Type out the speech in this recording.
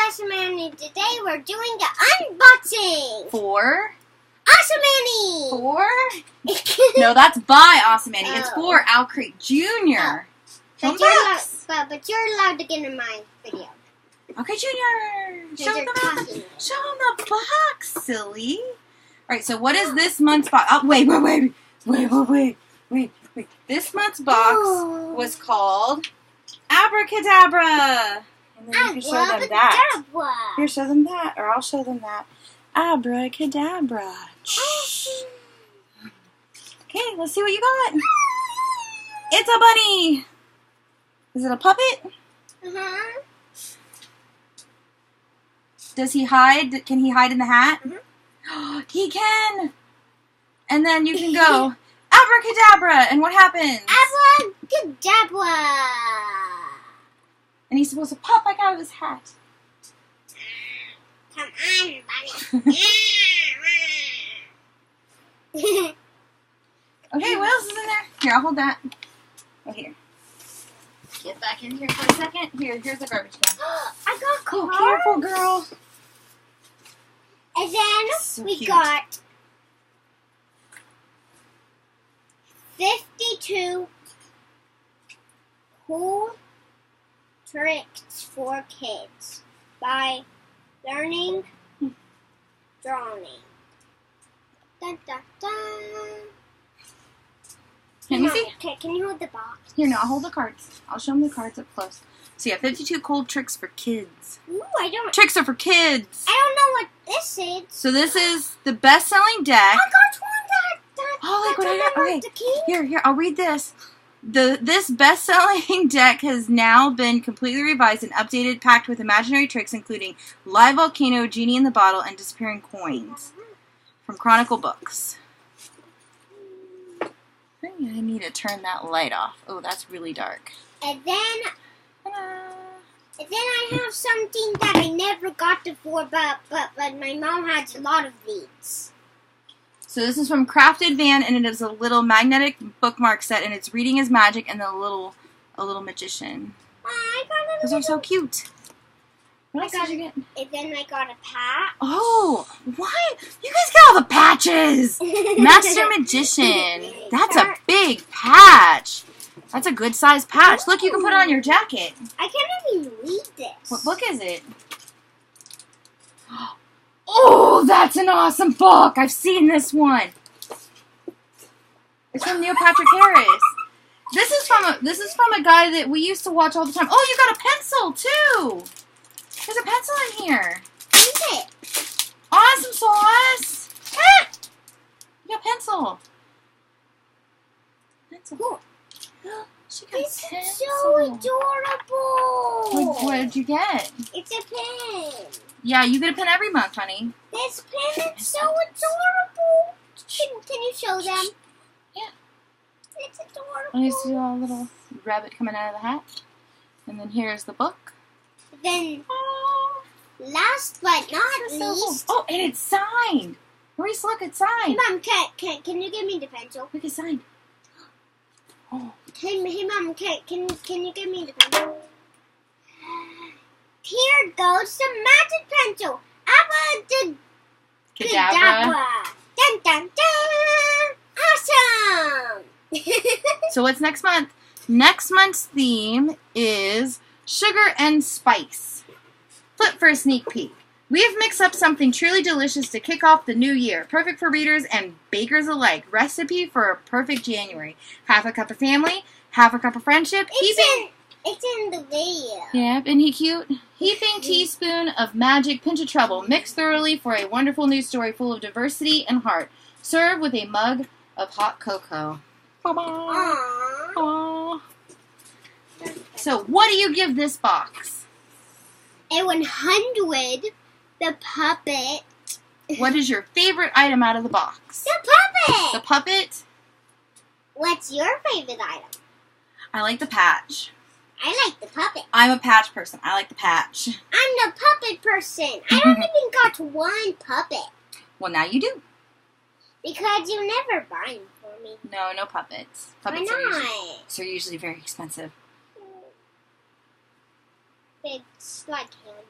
Awesome Annie. Today we're doing the unboxing For? Awesome Annie. For? No, that's by Awesome Annie. Oh. It's for Al Creek Jr. But you're allowed to get in my video. Okay, Junior. Show them the box, silly. All right, so what is this month's box? Oh, wait. This month's box was called Abracadabra. And then you can show them that. Here, show them that, or I'll show them that. Abracadabra. Okay, let's see what you got. It's a bunny. Is it a puppet? Uh-huh. Does he hide? Can he hide in the hat? Mm-hmm. He can. And then you can go, Abracadabra, and what happens? Abracadabra. And he's supposed to pop back out of his hat. Come on, bunny. Okay, what else is in there? Here, I'll hold that. Oh, here. Get back in here for a second. Here's the garbage can. I got cards. Oh, careful, girl. And then So we cute. got 52 cool tricks for kids by learning drawing. Dun, dun, dun. Can you see? Okay, can you hold the box? Here, no, I'll hold the cards. I'll show them the cards up close. So yeah, 52 cool tricks for kids. Ooh, I don't Tricks are for kids. know what this is. So this is the best-selling deck. I got one Oh, look what I got. Okay, the key. here, I'll read this. This best-selling deck has now been completely revised and updated, packed with imaginary tricks, including Live Volcano, Genie in the Bottle, and Disappearing Coins from Chronicle Books. I need to turn that light off. Oh, that's really dark. And then Ta-da. I have something that I never got before, but my mom has a lot of these. So this is from Crafted Van, and it is a little magnetic bookmark set, and it's Reading is Magic and a little magician. I got Those are so cute. What else did you get? And then I got a patch. Oh, what? You guys get all the patches! Master Magician. That's a big patch. That's a good sized patch. Look, you can put it on your jacket. I can't even read this. What book is it? Oh, that's an awesome book. I've seen this one. It's from Neil Patrick Harris. This is from a guy that we used to watch all the time. Oh, you got a pencil too. There's a pencil in here. What is it? Awesome sauce. Ah! You got a pencil. Pencil. Cool. She got This a pencil. is so adorable. What did you get? It's a pen. Yeah, you get a pen every month, honey. This pen is so adorable. Can you show them? Yeah. It's adorable. And you see a little rabbit coming out of the hat. And then here's the book. Then, last but not least, Oh, and it's signed. Maurice, look, it's signed. Mom, can you give me the pencil? Look, it's signed. Oh, Hey, Mom, can you give me the pencil? Here goes the magic pencil. Cadabra. Dun, dun, dun. Awesome. So what's next month? Next month's theme is sugar and spice. Flip for a sneak peek. We have mixed up something truly delicious to kick off the new year. Perfect for readers and bakers alike. Recipe for a perfect January. Half a cup of family, half a cup of friendship. It's in the video. Yeah, isn't he cute? Heaping teaspoon of magic, pinch of trouble. Mix thoroughly for a wonderful new story full of diversity and heart. Serve with a mug of hot cocoa. Bye-bye. Aww. Aww. So, what do you give this box? A 100. The puppet. What is your favorite item out of the box? The puppet. The puppet? What's your favorite item? I like the patch. I like the puppet. I'm a patch person. I like the patch. I'm the puppet person. I don't even got one puppet. Well, now you do. Because you never buy them for me. No puppets. Why Puppets not? are usually very expensive. It's like hand